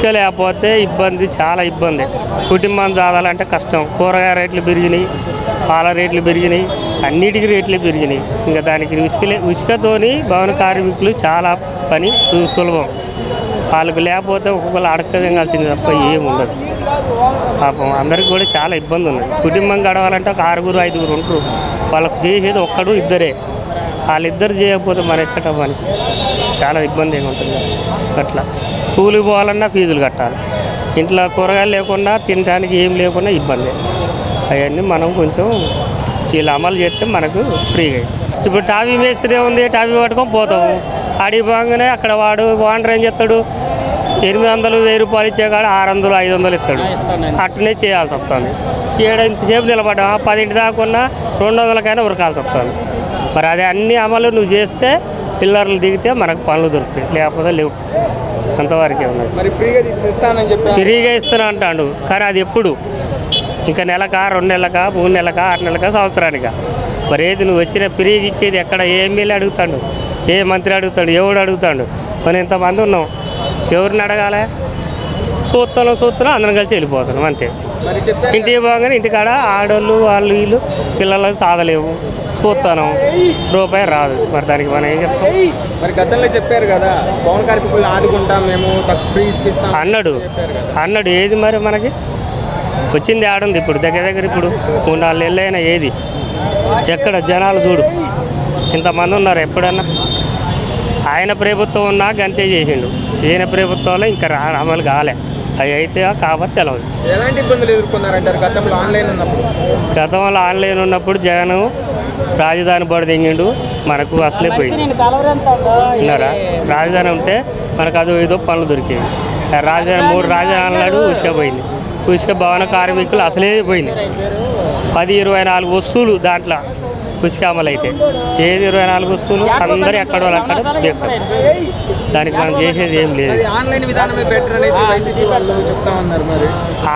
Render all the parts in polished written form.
ఇసుక లేకపోతే ఇబ్బంది, చాలా ఇబ్బంది. కుటుంబం సాధాలంటే కష్టం. కూరగాయ రేట్లు పెరిగినాయి, పాల రేట్లు పెరిగినాయి, అన్నిటికీ రేట్లు పెరిగినాయి. ఇంకా దానికి ఇసుకతోని భవన కార్మికులు చాలా పని సులభం. వాళ్ళకు లేకపోతే ఒక్కొక్కరు అడక్కదింగాల్సింది తప్ప ఏముండదు. పాపం అందరికి కూడా చాలా ఇబ్బంది ఉన్నది. కుటుంబం గడవాలంటే ఒక 6, 5 ఉంటారు. వాళ్ళకు చేసేది ఒక్కడు, ఇద్దరే. వాళ్ళిద్దరు చేయకపోతే మన ఎక్కడ మనిషి చాలా ఇబ్బందిగా ఉంటుంది. అట్లా స్కూల్కి పోవాలన్నా ఫీజులు కట్టాలి. ఇంట్లో కూరగాయలు లేకుండా తినడానికి ఏం లేకుండా ఇబ్బంది. అవన్నీ మనం కొంచెం వీళ్ళు అమలు చేస్తే మనకు ఫ్రీగా. ఇప్పుడు టావీ మేస్త్రి ఉంది, టావీ పట్టుకొని పోతాము. ఆడికి పోగానే అక్కడ వాడు ఓనర్ ఏం చేస్తాడు, 800, 1000 రూపాయలు ఇచ్చే కాడ 600, 500 ఇస్తాడు. అట్టనే చేయాల్సి వస్తుంది. ఇంతసేపు నిలబడ్డా 10 దాకా 200కైనా ఉరకాల్సి వస్తుంది. మరి అది అన్ని అమలు నువ్వు చేస్తే పిల్లర్లు దిగితే మనకు పనులు దొరుకుతాయి, లేకపోతే లేవు. అంతవరకే ఉన్నది. ఫ్రీగా ఇస్తాను అంటాడు, కానీ అది ఎప్పుడు? ఇంకా నెలకా, 2 నెలలకా, 3 నెలలకా, 6 నెలలకా, సంవత్సరానికా? మరి ఏది నువ్వు వచ్చిన ఫ్రీగా ఇచ్చేది ఎక్కడ? ఏ ఎమ్మెల్యే అడుగుతాడు, ఏ మంత్రి అడుగుతాడు, ఎవడు అడుగుతాడు? మనం ఇంతమంది ఉన్నాం, ఎవరిని అడగాలి? చూస్తున్నాం, అందరం కలిసి వెళ్ళిపోతున్నాం అంతే. ఇంటికి పోగానే ఇంటికాడ ఆడోళ్ళు వాళ్ళు వీళ్ళు పిల్లలకు సాధలేవు, చూస్తాను, రూపాయి రాదు. మరి దానికి మనం ఏం చెప్తాం? మరి గతంలో చెప్పారు కదా, భవన కార్మికులను ఆదుకుంటాం మేము, అన్నాడు. ఏది మరి మనకి వచ్చింది ఆడుంది? ఇప్పుడు దగ్గర ఇప్పుడు 3-4 నెలలు అయినా ఏది? ఎక్కడ జనాలు చూడు ఇంతమంది ఉన్నారు. ఎప్పుడన్నా ఆయన ప్రభుత్వం ఉన్నా గంతే చేసిండు. ఈయన ప్రభుత్వంలో ఇంకా అమలు కాలే. అవి అయితే కాబట్టి తెలవదు. ఎలాంటి ఇబ్బందులు ఎదుర్కొన్నారంటారు గతంలో ఆన్లైన్ ఉన్నప్పుడు జగన్ రాజధాని బడి దింగిండు, మనకు అసలే పోయింది. విన్నారా? రాజధాని ఉంటే మనకు అదో ఏదో పనులు దొరికేవి. రాజధాని 3 రాజధానులు ఉసుక పోయింది. ఉసుక భవన కార్మికులు అసలే పోయింది. 10-24 వస్తువులు దాంట్లో ఉసుక అమలు అయితే ఏది 24 వస్తువులు అందరూ ఎక్కడ వాళ్ళు అక్కడ చేస్తారు. దానికి మనం చేసేది ఏం లేదు.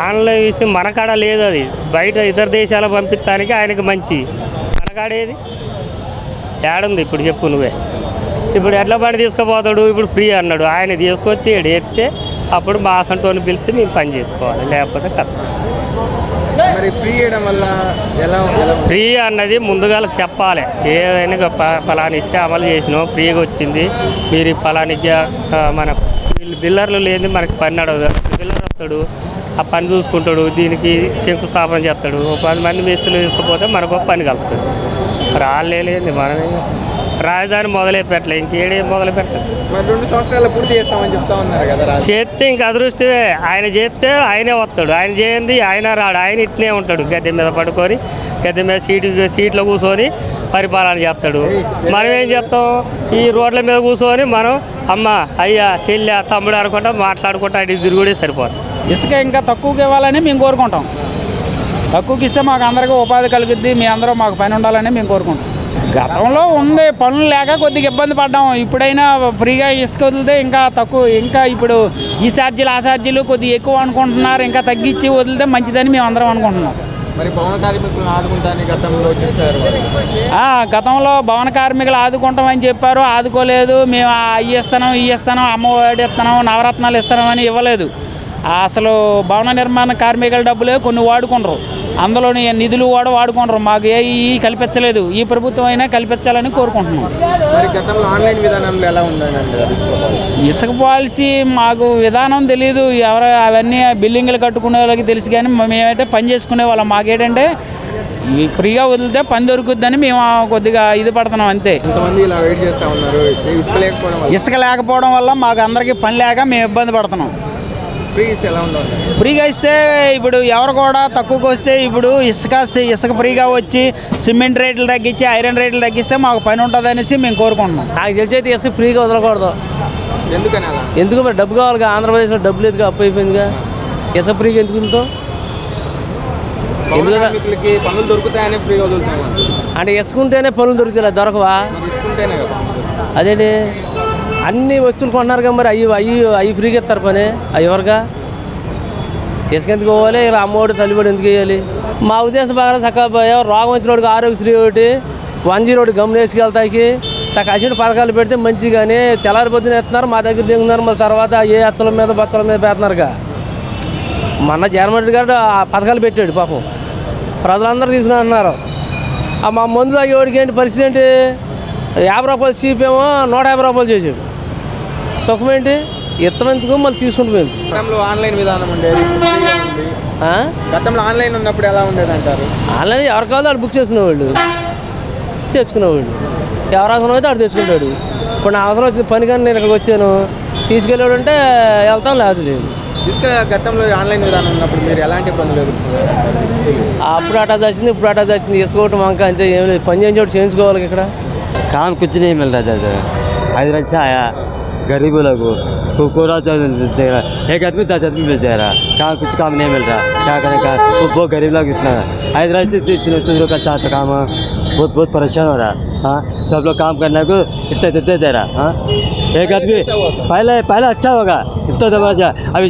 ఆన్లైన్ విషయం మనకాడ లేదు. అది బయట ఇతర దేశాలకు పంపించడానికి ఆయనకి మంచి, మనకాడేది ఏడుంది? ఇప్పుడు చెప్పు నువ్వే. ఇప్పుడు ఎడ్ల బండి తీసుకుపోతాడు, ఇప్పుడు ఫ్రీ అన్నాడు. ఆయన తీసుకొచ్చి ఎత్తే అప్పుడు మా అసంటోని పిలిస్తే మేము పని చేసుకోవాలి, లేకపోతే కథ. ఫ్రీ అన్నది ముందుగా చెప్పాలి. ఏదైనా ఫలాని ఇసుక అమలు చేసినాం, ఫ్రీగా వచ్చింది, మీరు ఫలానికి మన బిల్లర్లు లేని మనకి పని నడవదు. బిల్లర్ వస్తాడు, ఆ పని చూసుకుంటాడు, దీనికి శంకుస్థాపన చేస్తాడు. 10 మంది మేస్త్రీలు తీసుకుపోతే మనకు పని కలుగుతుంది. రాలేంది మనమే రాజధాని మొదలై పెట్టలే, ఇంకేడేం మొదలు పెడతాడు? 2 సంవత్సరాలు పూర్తి చేస్తామని చెప్తా ఉన్నారు కదా. చేస్తే ఇంకా అదృష్టమే. ఆయన చేస్తే ఆయనే వస్తాడు, ఆయన చేయండి ఆయన రాడు. ఆయన ఇట్నే ఉంటాడు, గద్దె మీద పడుకొని, గద్దె మీద సీట్లో కూర్చొని పరిపాలన చేస్తాడు. మనం ఏం చేస్తాం? ఈ రోడ్ల మీద కూర్చొని మనం అమ్మ, అయ్యా, చెల్లె, తమ్ముడు అనుకుంటా మాట్లాడుకుంటా అటు తిరుగుడే సరిపోతుంది. ఇసుక ఇంకా తక్కువకి ఇవ్వాలని మేము కోరుకుంటాం. తక్కువకి ఇస్తే మాకు అందరికీ ఉపాధి కలుగుద్ది, మీ అందరూ మాకు పని ఉండాలని మేము కోరుకుంటాం. గతంలో ఉంది, పనులు లేక కొద్దిగా ఇబ్బంది పడ్డాం. ఇప్పుడైనా ఫ్రీగా ఇసుక వదిలితే ఇంకా తక్కువ, ఇంకా ఇప్పుడు ఈ ఛార్జీలు ఆ ఛార్జీలు కొద్దిగా ఎక్కువ అనుకుంటున్నారు. ఇంకా తగ్గించి వదిలితే మంచిదని మేము అందరం అనుకుంటున్నాం. మరి భవన కార్మికులను ఆదుకుంటారని గతంలో చెప్పారు. గతంలో భవన కార్మికులు ఆదుకుంటామని చెప్పారు, ఆదుకోలేదు. మేము అవి ఇస్తాం, అమ్మఒడి ఇస్తున్నాం, నవరత్నాలు ఇస్తున్నామని ఇవ్వలేదు. అసలు భవన నిర్మాణ కార్మికుల డబ్బులే కొన్ని వాడుకుంటారు, అందులోని నిధులు కూడా వాడుకుంటారు. మాకు కల్పించలేదు. ఈ ప్రభుత్వం అయినా కల్పించాలని కోరుకుంటున్నాం. మరి గతంలో ఆన్లైన్ విధానంలో ఎలా ఉందండి ఇసుక పాలసీ? మాకు విధానం తెలియదు. అవన్నీ బిల్డింగ్లు కట్టుకునే వాళ్ళకి తెలుసు, కానీ మేమైతే పని చేసుకునే వాళ్ళం. మాకేంటంటే ఫ్రీగా వదిలితే పని దొరుకుద్దని మేము కొద్దిగా ఇది పడుతున్నాం అంతే. ఇసుక లేకపోవడం వల్ల మాకు అందరికీ పని లేక మేము ఇబ్బంది పడుతున్నాం. ఫ్రీగా ఇస్తే ఇప్పుడు ఎవరు కూడా తక్కువకి వస్తే, ఇప్పుడు ఇసుక ఫ్రీగా వచ్చి సిమెంట్ రేట్లు తగ్గించి ఐరన్ రేట్లు తగ్గిస్తే మాకు పని ఉంటుంది అనేసి మేము కోరుకుంటున్నాం. నాకు తెలిసి అయితే ఇసుక ఫ్రీగా వదలకూడదు. ఎందుకు మరి డబ్బు కావాలి? ఆంధ్రప్రదేశ్లో డబ్బు లేదుగా, అప్పు అయిపోయిందిగా. ఇసుక ఫ్రీగా ఎందుకు వెళ్తాం? పనులు దొరుకుతాయని ఫ్రీగా వదులుతాం అంటే ఇసుకుంటేనే పనులు దొరుకుతాయి, దొరకవా? అదేంటి అన్ని వస్తువులు కొన్నారు కదా, మరి అవి ఫ్రీగా ఇస్తారు పని. అవి ఎవరుగా? ఇసుక ఎందుకు పోవాలి? ఇలా అమ్మఒడి తల్లిబడి ఎందుకు వేయాలి? మా ఉద్దేశం బాగా చక్కగా రోగం వచ్చిన వాడికి ఆరోగ్యశ్రీ ఒకటి, 101 గమని వేసుకెళ్తాకి, కసిడి పథకాలు పెడితే మంచిగానే తెల్లారి పొద్దున ఎత్తున్నారు, మా దగ్గర దిగుతున్నారు, మళ్ళీ తర్వాత ఏ అచ్చల మీద బచ్చల మీద పెడుతున్నారుగా. మొన్న జగన్మోహన్ రెడ్డి గారు ఆ పథకాలు పెట్టాడు, పాపం ప్రజలందరూ తీసుకున్నారు. మా మందు తాగేవాడికి ఏంటి పరిస్థితి ఏంటి? 50 రూపాయలు చీపేమో 150 రూపాయలు చేసాడు. సుఖమేంటి? ఇత్తమెందుకు మళ్ళీ తీసుకుంటాం. గతంలో ఆన్లైన్ విధానం ఉండేది, గతంలో ఆన్లైన్ ఉన్నప్పుడు ఎలా ఉండేది అంటారు? ఆన్లైన్ ఎవరు కావాలో వాడు బుక్ చేసుకునేవాళ్ళు, తెచ్చుకునేవాళ్ళు. ఎవరు అవసరం అయితే వాడు తెచ్చుకుంటాడు. ఇప్పుడు నా అవసరం వచ్చింది పని కానీ నేను ఇక్కడికి వచ్చాను, తీసుకెళ్ళాడు అంటే వెళ్తాం, లేదు. ఇసుక గతంలో ఆన్లైన్ విధానం ఉన్నప్పుడు మీరు ఎలాంటి ఇబ్బందులు ఎదుర్కొన్నారు? అప్పుడు అటాచ్ వచ్చింది, ఇప్పుడు అటాచ్ వచ్చింది. ఇసుకోవటం వంక అంతే, ఏం లేదు. పని చేయించి చోటు చేయించుకోవాలి. ఇక్కడ काम कुछ नहीं मिल रहा था, आज से आया गरीबों लोगों को कोरा दे रहा, एक आदमी 10 आदमी बेच दे रहा, कहाँ कुछ काम नहीं मिल रहा, क्या करेगा वो गरीब लोग इतना आज इतने का चाहता काम बहुत परेशान हो रहा। हाँ, सब लोग काम करने को इतना देते दे रहा। हाँ, एक आदमी पहले अच्छा होगा, इतना दबा। अभी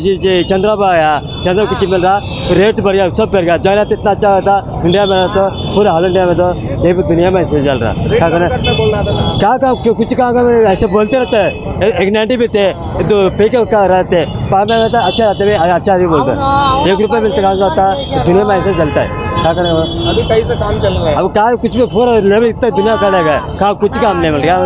चंद्रबाबू आया, चंद्र कुछ मिल रहा, रेट बढ़ गया, सब बढ़ गया। चाइना तो इतना अच्छा होता, इंडिया में तो पूरे हाल इंडिया में तो ये भी दुनिया में ऐसे चल रहा। क्या करना, क्या कुछ काम ऐसे बोलते रहते हैं। एक 90 भी थे तो फेंके रहते, पाँच में रहता अच्छा रहते, अच्छा आदमी बोलते हैं। 1 रुपये मिलते काम होता, दुनिया में ऐसे चलता है। क्या करें, अभी कैसे काम चल रहा है? अब क्या कुछ भी पूरा लेवल इतना दुनिया करेगा, कहाँ कुछ काम नहीं मिल गया।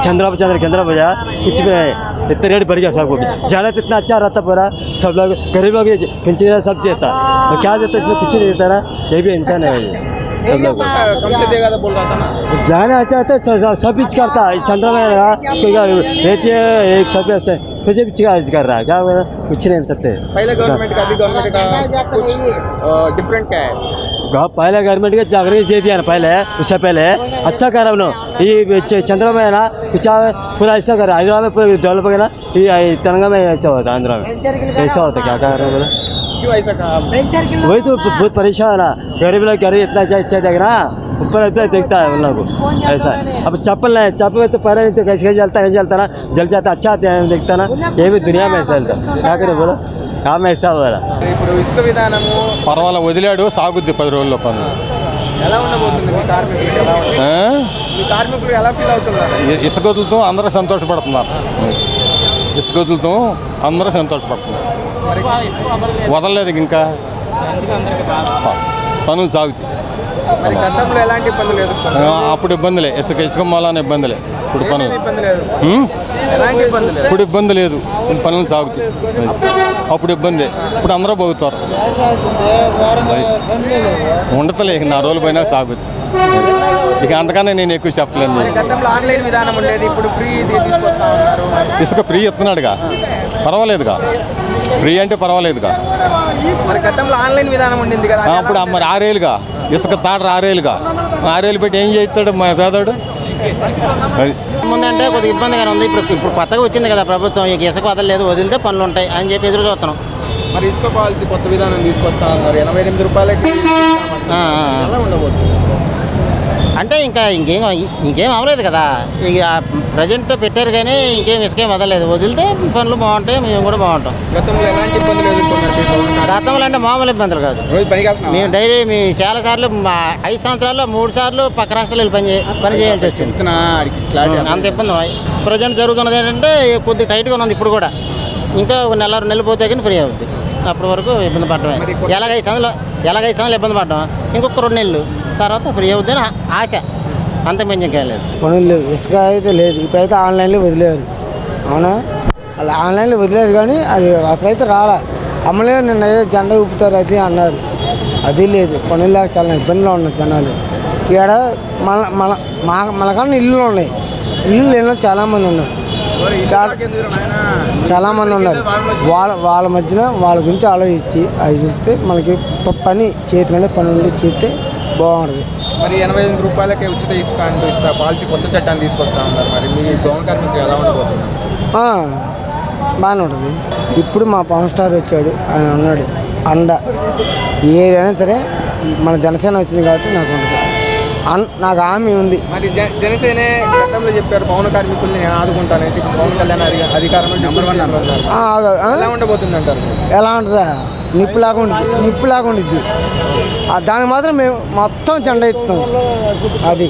चंद्रा बजा कुछ भी नहीं, इतना रेट बढ़ गया सबको। जाना तो इतना अच्छा रहता पूरा, सब लोग गरीब लोग पेंशन सब देता, तो क्या देता इसमें कुछ नहीं देता ना। ये भी इंसान है, ये सब लोग कम से देगा तो बोल रहा था ना। जाना अच्छा था, सब कुछ करता है। चंद्रा में रहती है एक सब कुछ भी कर रहा है, क्या कुछ नहीं कर सकते। पहले गवर्नमेंट का अभी गवर्नमेंट का कुछ डिफरेंट क्या है? पहले गवर्नमेंट के जागरूक दे दिया ना, पहले उससे पहले अच्छा करा उन्होंने। ये चंद्रा में है ना कुछ पूरा ऐसा करा, हैदराबाद में पूरा डेवलप करा, ये तेलंगाना में ऐसा होता, आंध्रा में ऐसा होता। क्या कर रहे हो बोला, क्यों ऐसा कहा? वही तो बहुत परेशान है ना, गरीब लोग गरीब इतना अच्छा देख रहा, ऊपर इतना देखता है उन लोगों को ऐसा। अब चप्पल नहीं, चप्पल में तो पहले नहीं तो कैसे जलता नहीं जलता ना, जल जाता अच्छा देखता ना। ये भी दुनिया में ऐसा चलता, क्या करे बोला, काम ऐसा हो रहा। ఇప్పుడు ఇసుక విధానము పర్వాలేదు, వదిలాడు, సాగుద్ది 10 రోజుల్లో పనులు. ఎలా ఉండబోతుంది? మీ కార్మికులు ఎలా ఉంటుంది? మీ కార్మికులు ఎలా ఫీల్ అవుతున్నారు? ఇసుకతులతో అందరూ సంతోషపడుతున్నారు, ఇసుకతులతో అందరూ సంతోషపడుతున్నారు. వదలలేదు ఇంకా, పనులు సాగుతాయి. మరి గతంలో ఎలాంటి ఇబ్బందులు ఎదుర్కొన్నారు? అప్పుడు ఇబ్బందులే, ఇసుక మూలాన ఇబ్బందులే. ఇప్పుడు పనులు ఇబ్బంది లేదు, ఎలాంటి ఇబ్బంది లేదు. ఇప్పుడు ఇబ్బంది లేదు, పనులు సాగుతాయి. అప్పుడు ఇబ్బంది, ఇప్పుడు అందరూ బాగుతారు. ఉండతలే, 4 రోజులు పోయినా సాగుతుంది. ఇక అంతకన్నా నేను ఎక్కువ చెప్పలేను. గతంలో ఆన్లైన్ విధానం ఉండేది, ఇప్పుడు ఫ్రీ తీసుకొస్తా ఉన్నారు. ఇసుక ఫ్రీ ఎత్తున్నాడుగా, పర్వాలేదుగా, ఫ్రీ అంటే పర్వాలేదుగా. మరి గతంలో ఆన్లైన్ విధానం ఉండింది కదా, అప్పుడు మరి 6 ఏళ్ళుగా ఇసుక తాడు 6 ఏళ్ళుగా, 6 ఏళ్ళు పెట్టి ఏం చేస్తాడు మా పేదోడు? అది ముందంటే కొద్దిగా ఇబ్బందిగానే ఉంది. ఇప్పుడు కొత్తగా వచ్చింది కదా ప్రభుత్వం, ఇక ఇసుక వదలలేదు, వదిలితే పనులు ఉంటాయి అని చెప్పి ఎదురు చూస్తున్నాం. మరి ఇసుక పాలసీ కొత్త విధానం తీసుకొస్తా ఉన్నారు, 88 రూపాయలకి ఎలా ఉండబోతుంది? అంటే ఇంకేం అవ్వలేదు కదా, ఇక ప్రజెంట్ పెట్టారు కానీ ఇంకేం ఇసుకేం వదలలేదు, వదిలితే పనులు బాగుంటాయి, మేము కూడా బాగుంటాం. గతంలో ఎలాంటి ఇబ్బందులు ఎదుర్కొన్నారు? గతంలో అంటే మామూలు ఇబ్బందులు కాదు. మేము డైలీ చాలా సార్లు 5 సంవత్సరాల్లో 3 సార్లు పక్క రాష్ట్రాలు పని చేయాల్సి వచ్చింది. అంత ఇబ్బంది. ప్రజెంట్ జరుగుతున్నది ఏంటంటే కొద్దిగా టైట్గా ఉన్నది. ఇప్పుడు కూడా ఇంకా 1 నెల 2 నెలలు పోతే కానీ ఫ్రీ అవుతుంది. అప్పటి వరకు ఇబ్బంది పడటమే. ఎలాగ 5 సంవత్సరాలు ఇబ్బంది పడటం, ఇంకొక 2 నెలలు తర్వాత ఫ్రీ అవుతుంది ఆశ, అంత మంచి ఇంకా లేదు. పనులు లేవు, ఇసుక అయితే లేదు. ఇప్పుడైతే ఆన్లైన్లో వదిలేరు. అవునా, అలా ఆన్లైన్లో వదిలేదు కానీ అది అసలు అయితే రాలా. అమ్మలే నిన్న ఏదో జెండా ఊపుతారు అది అన్నారు, అది లేదు. పనులు లేక చాలా ఇబ్బందిలో ఉన్నారు జనాలు. ఇక్కడ మనకన్నా ఇల్లులు ఉన్నాయి, ఇల్లు లేని చాలామంది ఉన్నారు, చాలామంది ఉన్నారు. వాళ్ళ మధ్యన వాళ్ళ గురించి ఆలోచించి అది చూస్తే మనకి పని చేతిలోనే పని ఉండి చూస్తే బాగుంటుంది. మరి 88 రూపాయలకే ఉచిత ఇసుక అంటూ పాలసీ కొత్త చట్టాన్ని తీసుకొస్తా ఉన్నారు. మరి మీ గౌరవ కార్మికులు ఎలా ఉండబోతున్నారు? బాగానే ఉంటుంది. ఇప్పుడు మా పవన్ స్టార్ వచ్చాడు, ఆయన ఉన్నాడు అండ. ఏదైనా సరే మన జనసేన వచ్చింది కాబట్టి నాకు ఉంటుంది, నాకు హామీ ఉంది. మరి జనసేనే గతంలో చెప్పారు పవన్ కార్మికుల్ని నేను ఆదుకుంటానేసి, పవన్ కళ్యాణ్ అధికారంలో ఎలా ఉండబోతుంది అంటారు? ఎలా ఉంటుందా, నిప్పులాగా ఉండిద్ది. దానికి మాత్రం మేము మొత్తం జెండా ఎత్తుతాం అది.